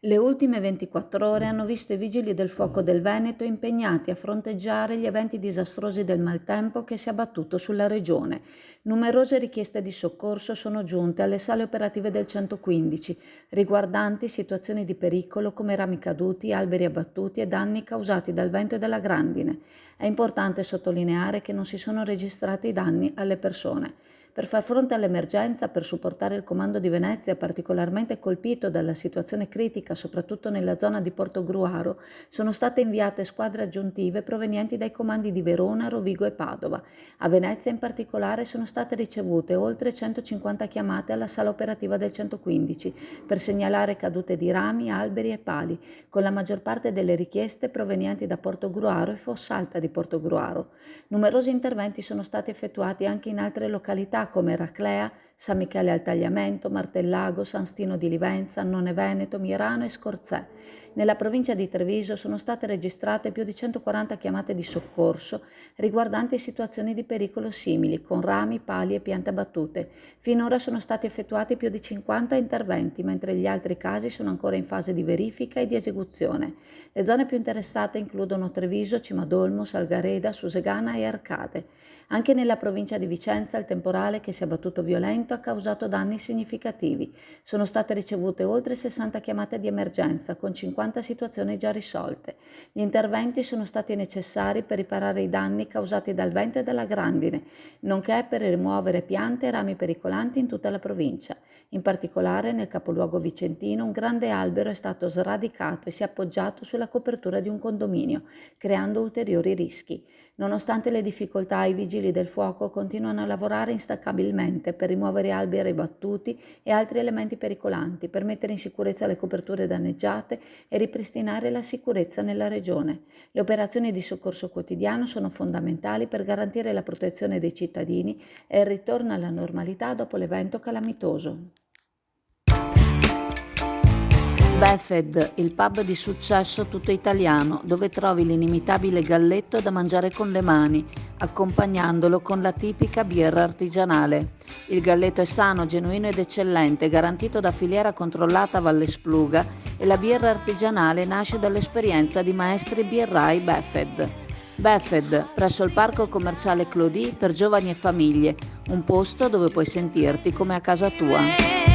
Le ultime 24 ore hanno visto i vigili del fuoco del Veneto impegnati a fronteggiare gli eventi disastrosi del maltempo che si è abbattuto sulla regione. Numerose richieste di soccorso sono giunte alle sale operative del 115, riguardanti situazioni di pericolo come rami caduti, alberi abbattuti e danni causati dal vento e dalla grandine. È importante sottolineare che non si sono registrati danni alle persone. Per far fronte all'emergenza, per supportare il Comando di Venezia, particolarmente colpito dalla situazione critica soprattutto nella zona di Portogruaro, sono state inviate squadre aggiuntive provenienti dai comandi di Verona, Rovigo e Padova. A Venezia in particolare sono state ricevute oltre 150 chiamate alla sala operativa del 115 per segnalare cadute di rami, alberi e pali, con la maggior parte delle richieste provenienti da Portogruaro e Fossalta di Portogruaro. Numerosi interventi sono stati effettuati anche in altre località come Raclea, San Michele al Tagliamento, Martellago, San Stino di Livenza, Annone Veneto, Mirano e Scorzè. Nella provincia di Treviso sono state registrate più di 140 chiamate di soccorso riguardanti situazioni di pericolo simili, con rami, pali e piante abbattute. Finora sono stati effettuati più di 50 interventi, mentre gli altri casi sono ancora in fase di verifica e di esecuzione. Le zone più interessate includono Treviso, Cimadolmo, Salgareda, Susegana e Arcade. Anche nella provincia di Vicenza il temporale che si è abbattuto violento ha causato danni significativi. Sono state ricevute oltre 60 chiamate di emergenza, con 50 situazioni già risolte. Gli interventi sono stati necessari per riparare i danni causati dal vento e dalla grandine, nonché per rimuovere piante e rami pericolanti in tutta la provincia. In particolare nel capoluogo vicentino un grande albero è stato sradicato e si è appoggiato sulla copertura di un condominio, creando ulteriori rischi. Nonostante le difficoltà, i vigili del fuoco continuano a lavorare instaccabilmente per rimuovere alberi battuti e altri elementi pericolanti, per mettere in sicurezza le coperture danneggiate e ripristinare la sicurezza nella regione. Le operazioni di soccorso quotidiano sono fondamentali per garantire la protezione dei cittadini e il ritorno alla normalità dopo l'evento calamitoso. Befed, il pub di successo tutto italiano, dove trovi l'inimitabile galletto da mangiare con le mani, accompagnandolo con la tipica birra artigianale. Il galletto è sano, genuino ed eccellente, garantito da filiera controllata Valle Spluga, e la birra artigianale nasce dall'esperienza di maestri birrai Befed. Befed, presso il parco commerciale Clodì per giovani e famiglie, un posto dove puoi sentirti come a casa tua.